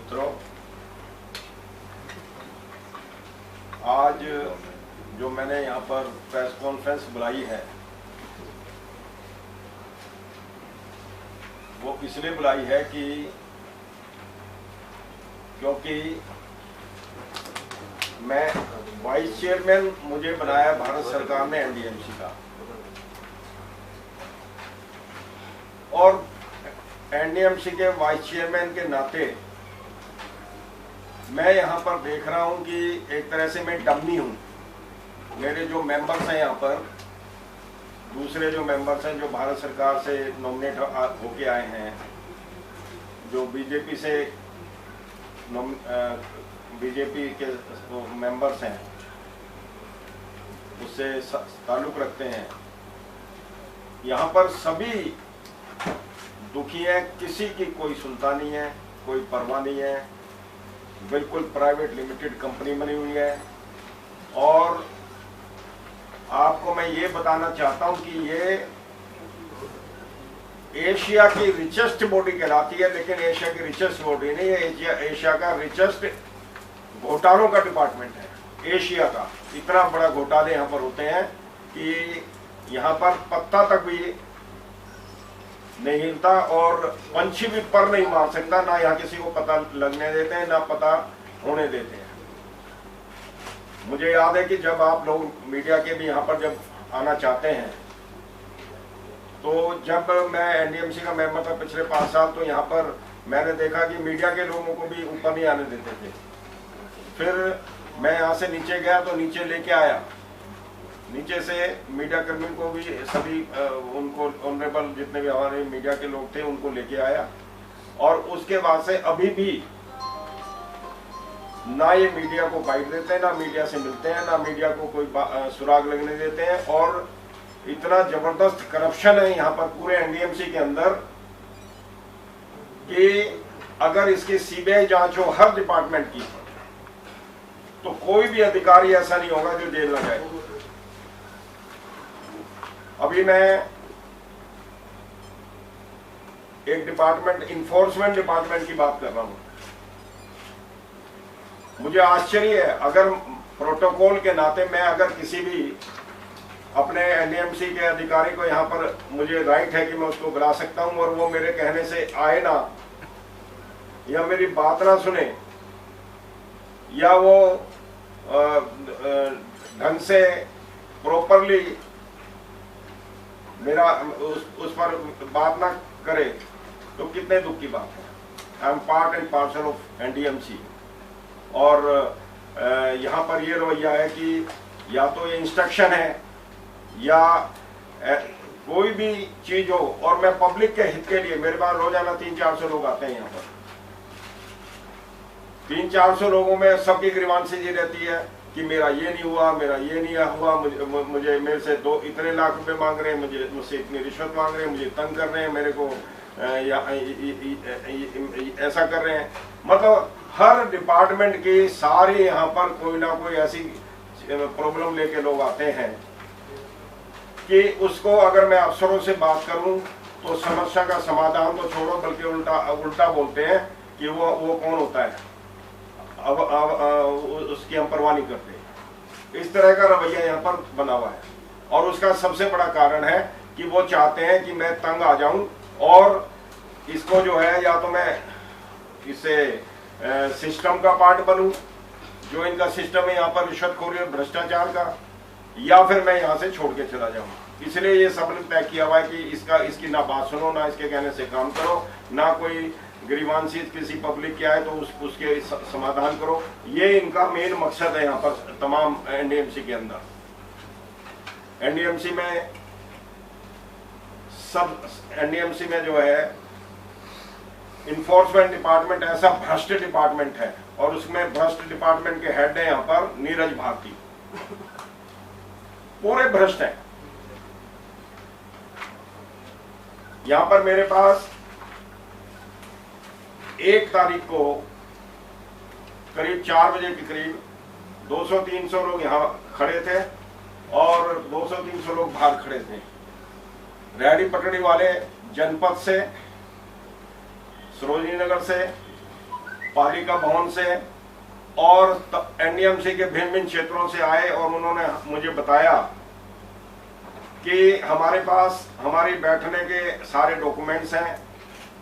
मित्रों, आज जो मैंने यहाँ पर प्रेस कॉन्फ्रेंस बुलाई है वो इसलिए बुलाई है कि क्योंकि मैं वाइस चेयरमैन मुझे बनाया भारत सरकार ने एनडीएमसी का, और एनडीएमसी के वाइस चेयरमैन के नाते मैं यहाँ पर देख रहा हूँ कि एक तरह से मैं डम्मी हूँ। मेरे जो मेंबर्स हैं यहाँ पर, दूसरे जो मेंबर्स हैं जो भारत सरकार से नॉमिनेट होके आए हैं, जो बीजेपी से बीजेपी के मेंबर्स हैं, उससे ताल्लुक़ रखते हैं, यहाँ पर सभी दुखी है। किसी की कोई सुनता नहीं है, कोई परवाह नहीं है। बिल्कुल प्राइवेट लिमिटेड कंपनी बनी हुई है। और आपको मैं ये बताना चाहता हूं कि ये एशिया की रिचेस्ट बॉडी कहलाती है, लेकिन एशिया की रिचेस्ट बॉडी नहीं है, एशिया का रिचेस्ट घोटालों का डिपार्टमेंट है। एशिया का इतना बड़ा घोटाले यहाँ पर होते हैं कि यहाँ पर पत्ता तक भी नहीं हिलता और पंछी भी पर नहीं मार सकता, ना यहाँ किसी को पता लगने देते हैं, ना पता होने देते हैं। मुझे याद है कि जब आप लोग मीडिया के भी यहाँ पर जब आना चाहते हैं, तो जब मैं एनडीएमसी का मेंबर था पिछले 5 साल, तो यहाँ पर मैंने देखा कि मीडिया के लोगों को भी ऊपर नहीं आने देते थे। फिर मैं यहाँ से नीचे गया तो नीचे लेके आया, नीचे से मीडिया कर्मी को भी सभी उनको ऑनरेबल जितने भी हमारे मीडिया के लोग थे उनको लेके आया, और उसके बाद से अभी भी ना ये मीडिया को बाइट देते हैं, ना मीडिया से मिलते हैं, ना मीडिया को कोई सुराग लगने देते हैं। और इतना जबरदस्त करप्शन है यहाँ पर पूरे एनडीएमसी के अंदर कि अगर इसकी सीबीआई जांच हो हर डिपार्टमेंट की, तो कोई भी अधिकारी ऐसा नहीं होगा जो जेल न जाए। अभी मैं एक डिपार्टमेंट, इन्फोर्समेंट डिपार्टमेंट की बात कर रहा हूं। मुझे आश्चर्य है, अगर प्रोटोकॉल के नाते मैं अगर किसी भी अपने एनडीएमसी के अधिकारी को यहाँ पर, मुझे राइट है कि मैं उसको बुला सकता हूं, और वो मेरे कहने से आए ना, या मेरी बात ना सुने, या वो ढंग से प्रॉपरली मेरा उस पर बात ना करे, तो कितने दुख की बात है। I am part and parcel of NDMC, और यहाँ पर ये रवैया है कि या तो ये इंस्ट्रक्शन है या कोई भी चीज हो, और मैं पब्लिक के हित के लिए, मेरे पास रोजाना 300-400 लोग आते हैं यहाँ पर। 300-400 लोगों में सबकी ग्रीवांसी ये रहती है कि मेरा ये नहीं हुआ, मेरा ये नहीं हुआ, मुझे मेरे से इतने लाख रुपए मांग रहे हैं, मुझसे इतनी रिश्वत मांग रहे हैं, मुझे तंग कर रहे हैं, मेरे को ऐसा कर रहे हैं। मतलब हर डिपार्टमेंट की सारी यहाँ पर कोई ना कोई ऐसी प्रॉब्लम लेके लोग आते हैं कि उसको अगर मैं अफसरों से बात करूं तो समस्या का समाधान तो छोड़ो, बल्कि उल्टा बोलते हैं कि वो कौन होता है, अब उसकी हम परवाह नहीं करते। इस तरह का रवैया यहाँ पर बना हुआ है, और उसका सबसे बड़ा कारण है कि वो चाहते हैं कि मैं तंग आ जाऊं, और इसको जो है, या तो मैं इससे सिस्टम का पार्ट बनूं, जो इनका सिस्टम है यहाँ पर रिश्वतखोरी और भ्रष्टाचार का, या फिर मैं यहाँ से छोड़ के चला जाऊं। इसलिए ये सबने तय किया हुआ है कि इसकी ना बात सुनो, ना इसके कहने से काम करो, ना कोई ग्रीवांसी किसी पब्लिक के आए तो उसके समाधान करो। ये इनका मेन मकसद है यहाँ पर तमाम एनडीएमसी के अंदर। एनडीएमसी में जो है इन्फोर्समेंट डिपार्टमेंट ऐसा भ्रष्ट डिपार्टमेंट है, और उसमें भ्रष्ट डिपार्टमेंट के हेड है यहाँ पर नीरज भारती। पूरे भ्रष्ट हैं। यहाँ पर मेरे पास 1 तारीख को करीब 4 बजे के करीब 200-300 लोग यहाँ खड़े थे, और 200-300 लोग बाहर खड़े थे। रेहड़ी पटड़ी वाले जनपद से, सरोजनी नगर से, पालिका भवन से और एनडीएमसी के भिन्न भिन्न क्षेत्रों से आए और उन्होंने मुझे बताया कि हमारे पास हमारी बैठने के सारे डॉक्यूमेंट्स हैं,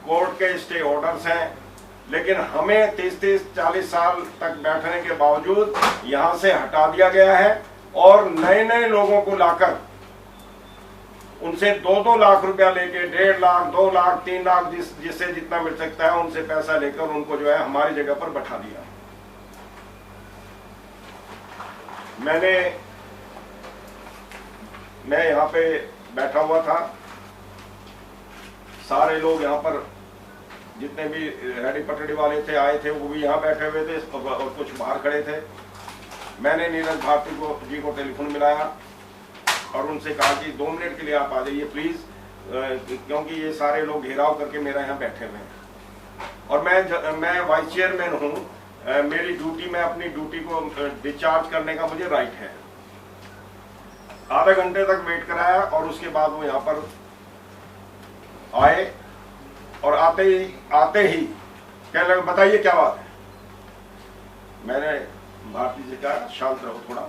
कोर्ट के स्टे ऑर्डर्स हैं, लेकिन हमें 30-40 साल तक बैठने के बावजूद यहां से हटा दिया गया है और नए नए लोगों को लाकर उनसे 2-2 लाख रुपया लेके 1.5 लाख, 2 लाख, 3 लाख जिससे जितना मिल सकता है उनसे पैसा लेकर उनको जो है हमारी जगह पर बैठा दिया। मैं यहाँ पे बैठा हुआ था, सारे लोग यहाँ पर जितने भी रेहड़ी पटड़ी वाले थे आए थे वो भी यहाँ बैठे हुए थे और कुछ बाहर खड़े थे। मैंने नीरज भारती जी को टेलीफोन मिलाया और उनसे कहा कि 2 मिनट के लिए आप आ जाइए प्लीज, क्योंकि ये सारे लोग घेराव करके मेरा यहाँ बैठे हुए हैं और मैं वाइस चेयरमैन हूँ। मेरी ड्यूटी में अपनी ड्यूटी को डिस्चार्ज करने का मुझे राइट है। आधे घंटे तक वेट कराया और उसके बाद वो यहाँ पर आए और आते ही कहने लगे बताइए क्या बात है। मैंने भारती जी का शांत रहो थोड़ा,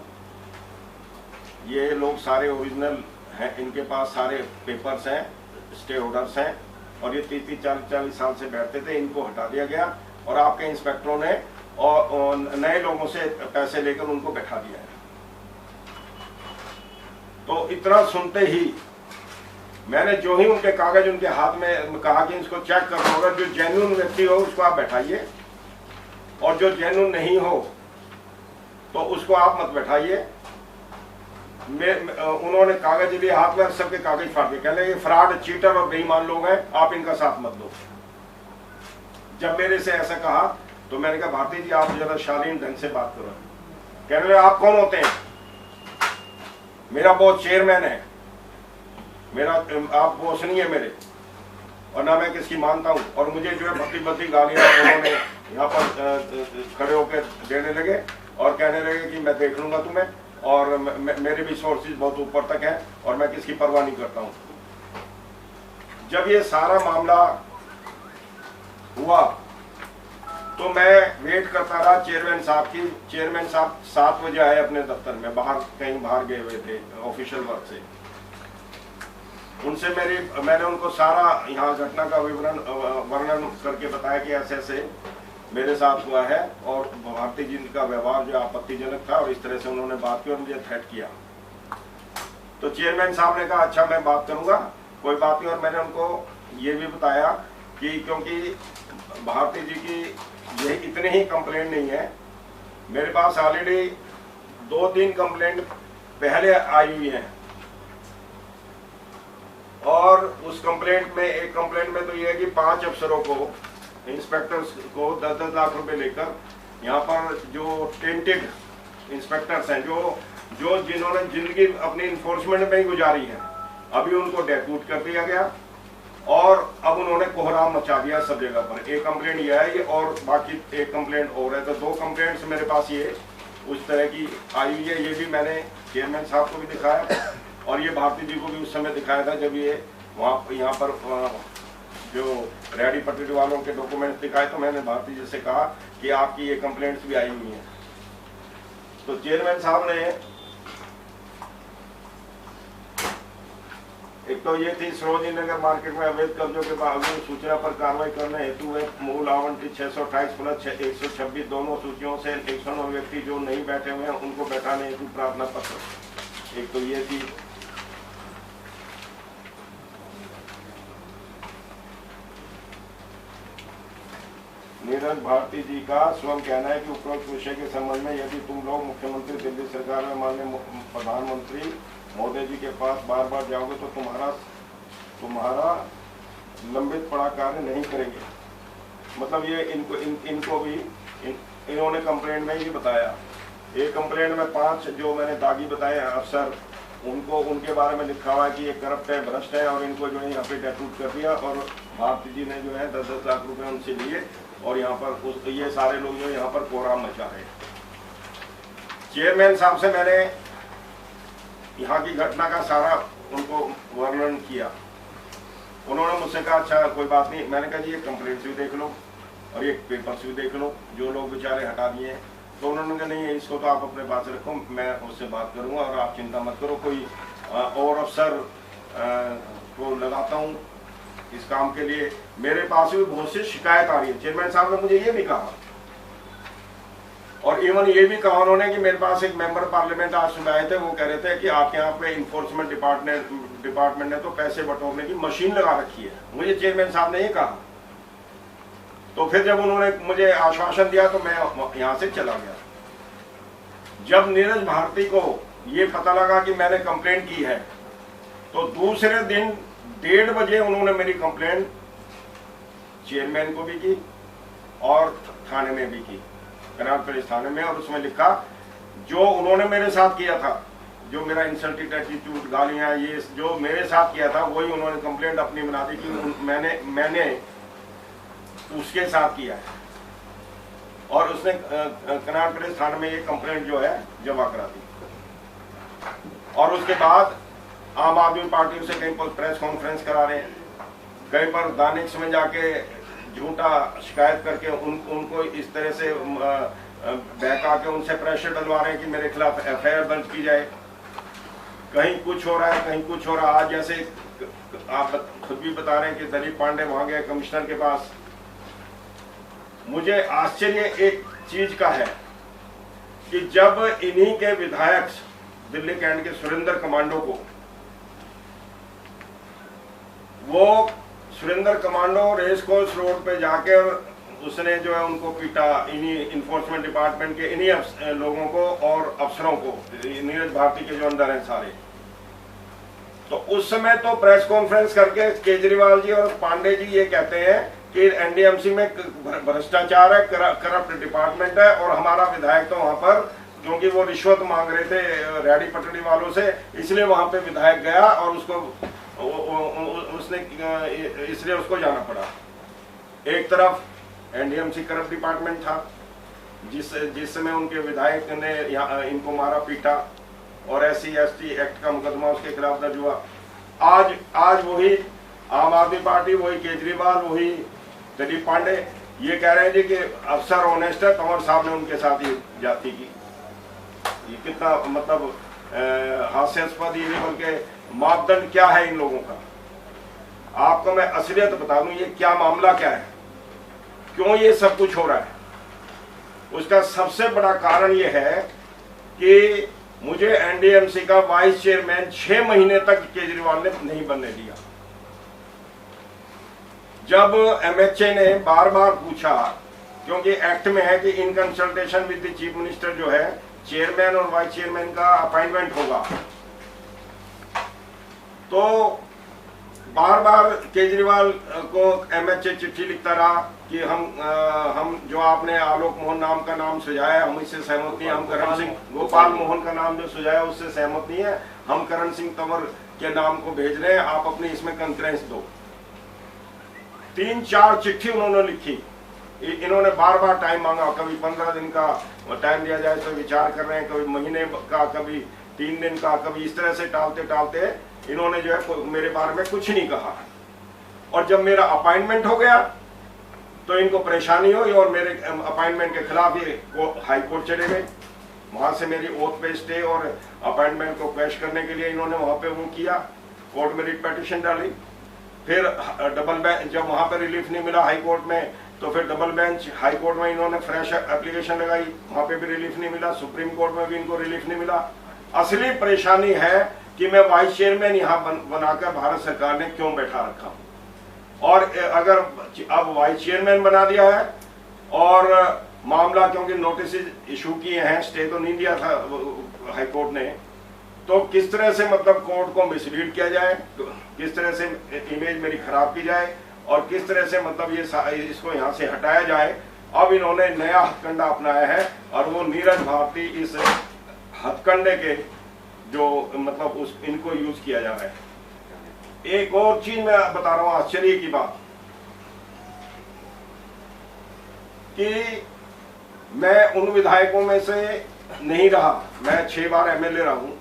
ये लोग सारे ओरिजिनल हैं, इनके पास सारे पेपर्स हैं, स्टे ऑर्डर्स हैं और ये 30-40 साल से बैठते थे, इनको हटा दिया गया और आपके इंस्पेक्टरों ने और नए लोगों से पैसे लेकर उनको बैठा दिया है। तो इतना सुनते ही मैंने जो ही उनके कागज उनके हाथ में कहा कि इसको चेक करना होगा, जो जेन्युइन व्यक्ति हो उसको आप बैठाइए और जो जेन्युइन नहीं हो तो उसको आप मत बैठाइए। उन्होंने कागज लिए हाथ में, सबके कागज फाड़ दिए, कहने ये फ्रॉड, चीटर और बेईमान लोग हैं, आप इनका साथ मत दो। जब मेरे से ऐसा कहा तो मैंने कहा भारती जी आप जरा शालीन ढंग से बात करो। कहने लगे आप कौन होते हैं? मेरा बॉस चेयरमैन है, मेरा आप बॉस नहीं है मेरे, और ना मैं किसकी मानता हूँ। और मुझे जो है भद्दी गालियां उन्होंने यहाँ पर खड़े होकर देने लगे और कहने लगे कि मैं देख लूंगा तुम्हें और मेरे भी सोर्सेज बहुत ऊपर तक है और मैं किसकी परवाह नहीं करता हूँ। जब ये सारा मामला हुआ तो मैं वेट करता रहा चेयरमैन साहब की। चेयरमैन साहब 7 बजे आए अपने दफ्तर में, कहीं बाहर गए हुए थे ऑफिशियल वर्क से। उनसे मैंने उनको सारा यहाँ घटना का वर्णन करके बताया कि ऐसे ऐसे मेरे साथ हुआ है और भारती जी का व्यवहार जो आपत्तिजनक था और इस तरह से उन्होंने बात की और मुझे थ्रेट किया। तो चेयरमैन साहब ने कहा अच्छा मैं बात करूंगा, कोई बात नहीं। और मैंने उनको ये भी बताया कि क्योंकि भारती जी की ये इतने ही कंप्लेंट नहीं है, मेरे पास ऑलरेडी 2-3 कंप्लेंट पहले आई हुई है और उस कंप्लेंट में एक कंप्लेंट में तो ये है कि 5 अफसरों को, इंस्पेक्टर्स को 10-10 लाख रुपए लेकर यहाँ पर जो टेंटेड इंस्पेक्टर्स हैं जो जिन्होंने जिंदगी अपनी इन्फोर्समेंट में ही गुजारी है, अभी उनको डेप्यूट कर दिया गया और अब उन्होंने कोहराम मचा दिया सब जगह पर। एक कंप्लेंट ये है ये और बाकी एक कंप्लेंट और है, तो 2 कंप्लेंट्स मेरे पास ये उस तरह की आई हुई है। ये भी मैंने चेयरमैन साहब को भी दिखाया और ये भारती जी को भी उस समय दिखाया था जब ये वहाँ यहाँ पर जो रेहड़ी पटरी वालों के डॉक्यूमेंट्स दिखाए तो मैंने भारती जी से कहा कि आपकी ये कंप्लेंट्स भी आई हुई हैं। तो चेयरमैन साहब ने एक तो ये थी सरोजिनी नगर मार्केट में अवैध कब्जों के बावजूद सूचना पर कार्रवाई करने हेतु मूल आवंटित 628 प्लस 126 दोनों सूचियों से 109 व्यक्ति जो नहीं बैठे हुए हैं उनको बैठाने हेतु प्रार्थना पत्र। एक तो ये थी। नीरज भारती जी का स्वयं कहना है कि उपरोक्त विषय के संबंध में यदि तुम लोग मुख्यमंत्री, दिल्ली सरकार में माननीय प्रधानमंत्री मोदी जी के पास बार बार जाओगे तो तुम्हारा लंबित पड़ा कार्य नहीं करेंगे। मतलब ये इनको भी इन्होंने कंप्लेंट में ही बताया। एक कंप्लेंट में 5 जो मैंने दागी बताए अफसर, उनके बारे में लिखा हुआ है कि ये करप्ट है, भ्रष्ट है और इनको जो है यहाँ पे डेप्यूट कर दिया और भारती जी ने जो है 10-10 लाख रुपए उनसे लिए और यहाँ पर ये सारे लोग जो यहाँ पर कोहराम मचा रहे। चेयरमैन साहब से मैंने यहाँ की घटना का सारा उनको वर्णन किया। उन्होंने मुझसे कहा अच्छा कोई बात नहीं। मैंने कहा जी ये कंप्लेंट्स भी देख लो, और ये पेपर्स भी देख लो, जो लोग बेचारे हटा दिए हैं। तो उन्होंने कहा नहीं इसको तो आप अपने पास रखो, मैं उससे बात करूंगा और आप चिंता मत करो, कोई और अफसर को लगाता हूँ इस काम के लिए। मेरे पास भी बहुत सी शिकायत आ रही है। चेयरमैन साहब ने मुझे ये भी कहा और इवन ये भी कहा उन्होंने कि मेरे पास एक मेंबर पार्लियामेंट आज सुबह आए थे, वो कह रहे थे कि आपके यहाँ पे इन्फोर्समेंट डिपार्टमेंट ने तो पैसे बटोरने की मशीन लगा रखी है। मुझे चेयरमैन साहब ने ये कहा। तो फिर जब उन्होंने मुझे आश्वासन दिया तो मैं यहाँ से चला गया। जब नीरज भारती को ये पता लगा कि मैंने कंप्लेंट की है तो दूसरे दिन 1:30 बजे उन्होंने मेरी कंप्लेंट चेयरमैन को भी की और थाने में भी की, कनाट पुलिस थाने में, और उसमें लिखा जो उन्होंने मेरे साथ किया था, जो मेरा इंसल्टेड एटीट्यूड, गालियां, ये जो मेरे साथ किया था वही उन्होंने कंप्लेंट अपनी बना दी कि मैंने उसके साथ किया है। और उसने कनाट पुलिस थाने में ये कंप्लेंट जो है जमा करा दी। और उसके बाद आम आदमी पार्टी से कहीं पर प्रेस कॉन्फ्रेंस करा रहे हैं, कहीं पर दानिश में जाके झूठा शिकायत करके उनको इस तरह से बहका के उनसे प्रेशर डलवा रहे हैं कि मेरे खिलाफ एफआईआर दर्ज की जाए। कहीं कुछ हो रहा है, कहीं कुछ हो रहा है। आज जैसे आप खुद भी बता रहे हैं कि दिलीप पांडे वहां गए कमिश्नर के पास। मुझे आश्चर्य एक चीज का है कि जब इन्हीं के विधायक दिल्ली कैंट के सुरेंद्र कमांडो को, वो Surendra commando race course road पे जाके उसने जो है उनको पीटा, इन्हीं इन्फोर्समेंट डिपार्टमेंट के इन्हीं लोगों को और अफसरों को, नीरज भारती के जो अंदर हैं सारे। तो उस समय तो प्रेस कॉन्फ्रेंस करके केजरीवाल जी और पांडे जी ये कहते हैं कि एनडीएमसी में भ्रष्टाचार है, करप्ट डिपार्टमेंट है, और हमारा विधायक तो वहां पर क्योंकि वो रिश्वत मांग रहे थे रेडी पटड़ी वालों से, इसलिए वहां पे विधायक गया और उसने इसलिए उसको जाना पड़ा। एक तरफ एनडीएमसी करप्ट डिपार्टमेंट था जिस समय उनके विधायक ने इनको मारा पीटा और SC/ST एक्ट का मुकदमा उसके खिलाफ दर्ज हुआ। आज वही आम आदमी पार्टी, वही केजरीवाल, वही दिलीप पांडे ये कह रहे हैं जी कि अफसर ऑनेस्ट है, कंवर साहब ने उनके साथ ही जाति की। ये कितना मतलब हास्यास्पद, ये बल्कि मापदंड क्या है इन लोगों का। आपको मैं असलियत बता दूं, ये क्या मामला क्या है, क्यों ये सब कुछ हो रहा है। उसका सबसे बड़ा कारण ये है कि मुझे एनडीएमसी का वाइस चेयरमैन 6 महीने तक केजरीवाल ने नहीं बनने दिया। जब MHA ने बार बार पूछा, क्योंकि एक्ट में है कि in consultation with the chief minister जो है चेयरमैन और वाइस चेयरमैन का अपॉइंटमेंट होगा, तो बार बार केजरीवाल को MHA चिट्ठी लिखता रहा कि हम जो आपने आलोक मोहन नाम का नाम सुझाया हम इससे सहमत नहीं, हम करण सिंह, गोपाल मोहन का नाम जो सुझाया उससे सहमत नहीं है, हम करण सिंह तंवर के नाम को भेज रहे हैं, आप अपनी इसमें कंकरेंस दो। 3-4 चिट्ठी उन्होंने लिखी। इन्होंने बार बार टाइम मांगा, कभी 15 दिन का टाइम दिया जाए तो विचार कर रहे हैं, कभी महीने का, कभी 3 दिन का, कभी इस तरह से टालते टालते इन्होंने जो है मेरे बारे में कुछ नहीं कहा। और जब मेरा अपॉइंटमेंट हो गया तो इनको परेशानी हुई और मेरे अपॉइंटमेंट के खिलाफ ये हाई कोर्ट चले गए। वहां से मेरी ओथ पे स्टे और अपॉइंटमेंट को क्वैश करने के लिए इन्होंने वहां पे वो किया, कोर्ट में रिट पिटीशन डाली। फिर डबल बेंच, जब वहां पे रिलीफ नहीं मिला हाई कोर्ट में, तो फिर डबल बेंच हाई कोर्ट में इन्होंने फ्रेश एप्लीकेशन लगाई, वहां पे भी रिलीफ नहीं मिला, सुप्रीम कोर्ट में भी इनको रिलीफ नहीं मिला। असली परेशानी है कि मैं वाइस चेयरमैन यहाँ बनाकर भारत सरकार ने क्यों बैठा रखा, और अगर अब वाइस चेयरमैन बना दिया है और मामला क्योंकि नोटिस इशू किए हैं, स्टे तो नहीं दिया था हाई कोर्ट ने, तो किस तरह से मतलब कोर्ट को मिसलीड किया जाए, किस तरह से इमेज मेरी खराब की जाए और किस तरह से मतलब ये इसको यहाँ से हटाया जाए। अब इन्होंने नया हथकंडा अपनाया है और वो नीरज भारती इस हथकंडे के जो मतलब इनको यूज किया जा रहा है। एक और चीज मैं बता रहा हूं, आश्चर्य की बात, कि मैं उन विधायकों में से नहीं रहा। मैं 6 बार MLA रहा हूं।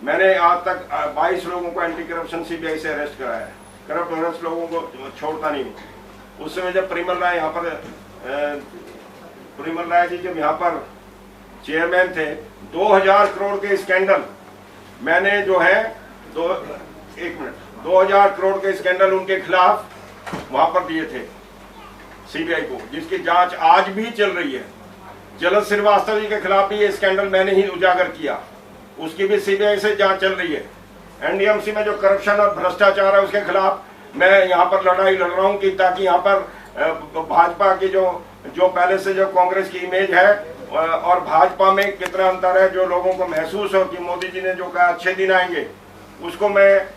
मैंने आज तक 22 लोगों को एंटी करप्शन CBI से अरेस्ट कराया है। करप्ट लोगों को छोड़ता नहीं हूं। उस समय जब परिमल राय यहाँ पर परिमल राय जी जब यहाँ पर चेयरमैन थे, 2000 करोड़ के स्कैंडल मैंने जो है 2000 करोड़ के स्कैंडल उनके खिलाफ वहां पर दिए थे सीबीआई को, जिसकी जांच आज भी चल रही है। जलद श्रीवास्तव जी के खिलाफ भी ये स्कैंडल मैंने ही उजागर किया, उसकी भी सीबीआई से जांच चल रही है। एनडीएमसी में जो करप्शन और भ्रष्टाचार है उसके खिलाफ मैं यहाँ पर लड़ाई लड़ रहा हूँ कि ताकि यहाँ पर भाजपा की जो पहले से जो कांग्रेस की इमेज है और भाजपा में कितना अंतर है, जो लोगों को महसूस हो कि मोदी जी ने जो कहा अच्छे दिन आएंगे, उसको मैं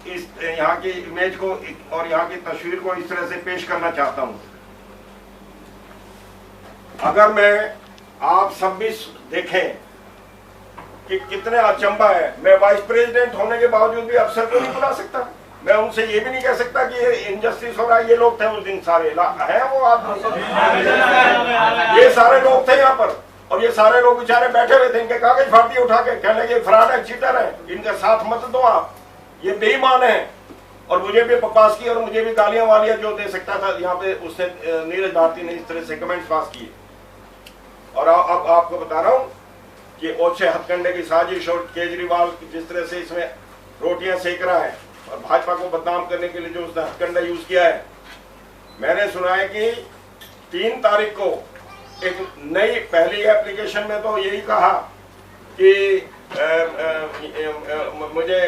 इस यहाँ की इमेज को और यहाँ की तस्वीर को इस तरह से पेश करना चाहता हूँ। अगर मैं आप सब भी देखें कि कितने अचंभा है, मैं वाइस प्रेसिडेंट होने के बावजूद भी अफसर को नहीं बुला सकता। मैं उनसे ये भी नहीं कह सकता कि ये इनजस्टिस हो रहा है। ये लोग थे उस दिन सारे हैं वो आदमी, ये सारे लोग थे यहाँ पर, और ये सारे लोग बेचारे बैठे हुए थे, इनके कागज फाड़ दिए उठा के, कहने लगे फ्रॉड है, चीटर है, इनका साथ मत दो आप, ये बेईमान है। और मुझे भी बकवास की और मुझे भी गालियां वालियां जो दे सकता था यहाँ पे, उससे नीरज भारती ने इस तरह से कमेंट्स पास किए। और अब आपको बता रहा हूँ कि ओछे हथकंडे की साजिश और केजरीवाल जिस तरह से इसमें रोटियां सेक रहा है और भाजपा को बदनाम करने के लिए जो उसने हथकंडा यूज किया है। मैंने सुना है कि 3 तारीख को एक नई पहली एप्लीकेशन में तो यही कहा कि मुझे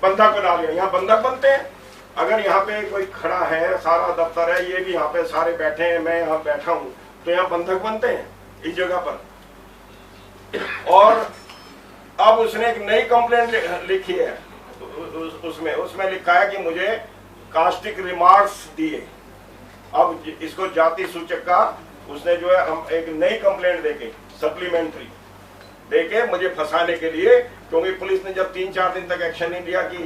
बंधक बना लिया। यहाँ बंधक बनते हैं, अगर यहाँ पे कोई खड़ा है, सारा दफ्तर है, ये भी यहाँ पे सारे बैठे हैं, मैं यहाँ बैठा हूँ, तो यहाँ बंधक बनते हैं इस जगह पर। और अब उसने एक नई कंप्लेंट लिखी है, उसमें लिखा है कि मुझे कास्टिक रिमार्क्स दिए। अब इसको जाति सूचक का उसने जो है हम एक नई कंप्लेंट देके सप्लीमेंट्री देके मुझे फंसाने के लिए, क्योंकि पुलिस ने जब 3-4 दिन तक एक्शन नहीं लिया कि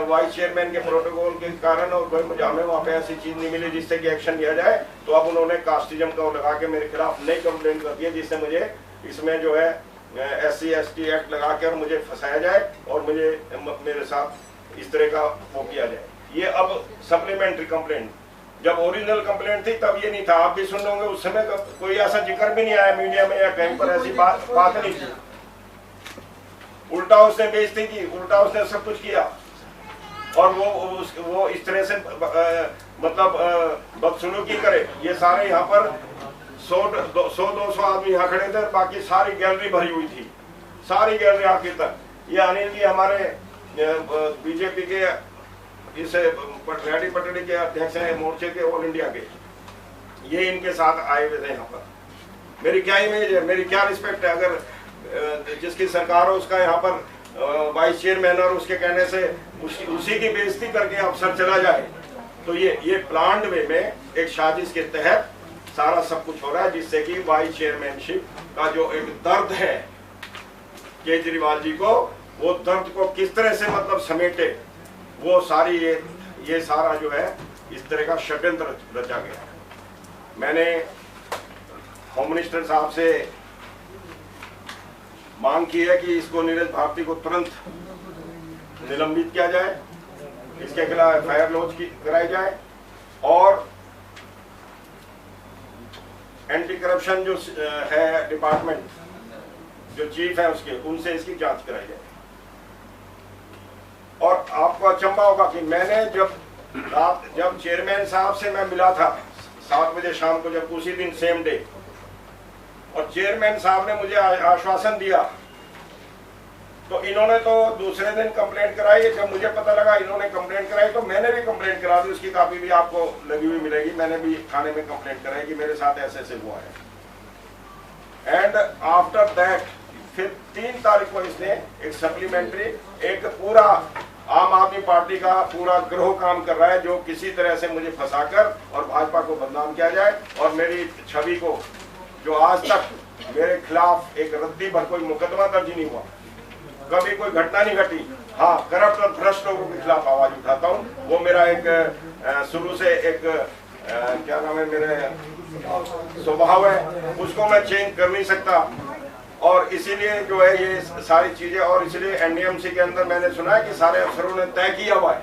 वाइस चेयरमैन के प्रोटोकॉल के कारण और कोई मुझे हमें वहाँ पे ऐसी चीज नहीं मिली जिससे कि एक्शन लिया जाए, तो अब उन्होंने कास्टिज्म का लगा के मेरे खिलाफ नई कंप्लेंट कर दी है, जिससे मुझे इसमें जो है SC/ST एक्ट लगा के और मुझे फंसाया जाए और मुझे मेरे साथ इस तरह का वो किया जाए। ये अब सप्लीमेंट्री कंप्लेंट, जब ओरिजिनल कंप्लेंट थी तब ये नहीं था। आप भी सुन लोगे उस समय कोई ऐसा जिक्र भी नहीं आया मीडिया में या कहीं पर, ऐसी बात नहीं थी। उल्टा उसने बेइज्जती की, उल्टा उसने सब कुछ किया और वो इस तरह से मतलब बदसलूकी करे। ये सारे यहाँ पर 100-200 आदमी यहाँ खड़े थे, बाकी सारी गैलरी भरी हुई थी, सारी गैलरी आखिर तक। ये अनिल जी हमारे बीजेपी के इस रेड्डी पटड़ी के अध्यक्ष हैं मोर्चे के ऑल इंडिया के, ये इनके साथ आए हुए थे यहाँ पर। मेरी क्या इमेज है, मेरी क्या रिस्पेक्ट है? अगर जिसकी सरकार हो उसका यहाँ पर वाइस चेयरमैन और उसके कहने से उसी की बेइज्जती करके अफसर चला जाए, तो ये प्लान्ड वे में एक साजिश के तहत सारा सब कुछ हो रहा है, जिससे कि वाइस चेयरमैनशिप का जो एक दर्द है केजरीवाल जी को, वो दर्द को किस तरह से मतलब समेटे, वो सारी ये सारा जो है इस तरह का षड्यंत्र रचा गया। मैंने होम मिनिस्टर साहब से मांग की है कि इसको नीरज भारती को तुरंत निलंबित किया जाए, इसके खिलाफ FIR लॉन्च कराई जाए और एंटी करप्शन जो है डिपार्टमेंट, जो चीफ है उसके, उनसे इसकी जांच कराई जाए। और आपको अचंभा होगा कि मैंने जब चेयरमैन साहब से मैं मिला था 7 बजे शाम को, जब उसी दिन सेम डे, और चेयरमैन साहब ने मुझे आश्वासन दिया, तो इन्होंने तो दूसरे दिन कंप्लेंट कराई। जब मुझे पता लगा इन्होंने कंप्लेंट कराई तो मैंने भी कंप्लेंट करा दी, उसकी कापी भी आपको लगी हुई मिलेगी। मैंने भी थाने में कंप्लेंट कराई कि मेरे साथ ऐसे ऐसे हुआ है। एंड आफ्टर दैट फिर 3 तारीख को इसने एक सप्लीमेंट्री, एक पूरा आम आदमी पार्टी का पूरा ग्रोह काम कर रहा है, जो किसी तरह से मुझे फंसाकर और भाजपा को बदनाम किया जाए और मेरी छवि को, जो आज तक मेरे खिलाफ एक रद्दी भर कोई मुकदमा दर्ज नहीं हुआ, कभी कोई घटना नहीं घटी। हाँ, करप्ट और भ्रष्ट लोगों के खिलाफ आवाज उठाता हूँ, वो मेरा एक शुरू से एक क्या नाम है, मेरे स्वभाव है, उसको मैं चेंज कर नहीं सकता। और इसीलिए जो है ये सारी चीजें, और इसलिए एनडीएमसी के अंदर मैंने सुना है कि सारे अफसरों ने तय किया हुआ है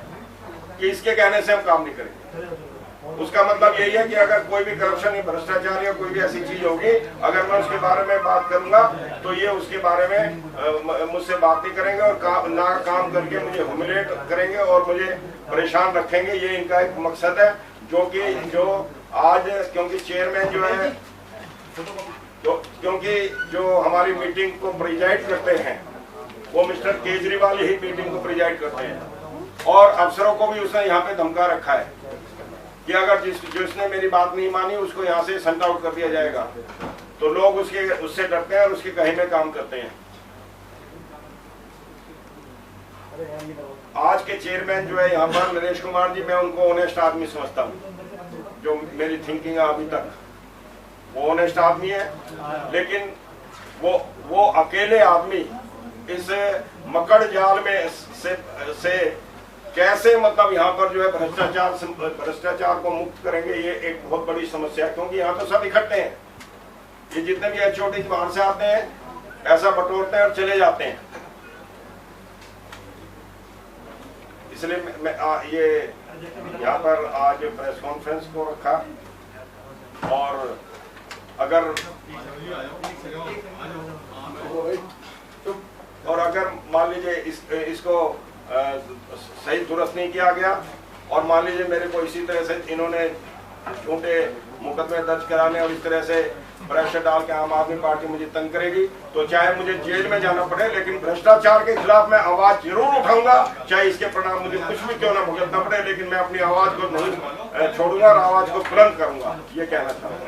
कि इसके कहने से हम काम नहीं करेंगे। उसका मतलब यही है कि अगर कोई भी करप्शन या भ्रष्टाचार या कोई भी ऐसी चीज होगी, अगर मैं उसके बारे में बात करूंगा तो ये उसके बारे में मुझसे बात नहीं करेंगे और काम करके मुझे ह्यूमिलेट करेंगे और मुझे परेशान रखेंगे। ये इनका एक मकसद है, जो आज क्योंकि चेयरमैन जो है, क्योंकि जो हमारी मीटिंग को प्रिजाइड करते हैं वो मिस्टर केजरीवाल ही मीटिंग को प्रिजाइड करते हैं, और अफसरों को भी उसने यहाँ पे धमका रखा है कि अगर जिसने मेरी बात नहीं मानी उसको यहाँ से सट आउट कर दिया जाएगा। तो लोग उससे डरते हैं और उसके कहे में काम करते हैं। आज के चेयरमैन जो है यहाँ पर नरेश कुमार जी, मैं उनको ऑनेस्ट आदमी समझता हूँ। जो मेरी थिंकिंग है अभी तक, वो ऑनेस्ट आदमी है, लेकिन वो अकेले आदमी इस मकड़ जाल में से कैसे मतलब यहाँ पर जो है भ्रष्टाचार को मुक्त करेंगे, ये एक बहुत बड़ी समस्या है। क्योंकि यहाँ तो सब इकट्ठे हैं, ये जितने भी एचओडी बाहर से आते हैं ऐसा बटोरते हैं और चले जाते हैं। इसलिए मैं ये यहाँ पर आज प्रेस कॉन्फ्रेंस को रखा, और अगर मान लीजिए इसको सही दुरुस्त नहीं किया गया, और मान लीजिए मेरे को इसी तरह से इन्होंने झूठे मुकदमे दर्ज कराने और इस तरह से प्रेशर डाल के आम आदमी पार्टी मुझे तंग करेगी, तो चाहे मुझे जेल में जाना पड़े, लेकिन भ्रष्टाचार के खिलाफ मैं आवाज जरूर उठाऊंगा, चाहे इसके परिणाम मुझे कुछ भी क्यों ना भुगतना पड़े, लेकिन मैं अपनी आवाज को नहीं छोड़ूंगा और आवाज को बुलंद करूंगा। ये कहना चाहूंगा।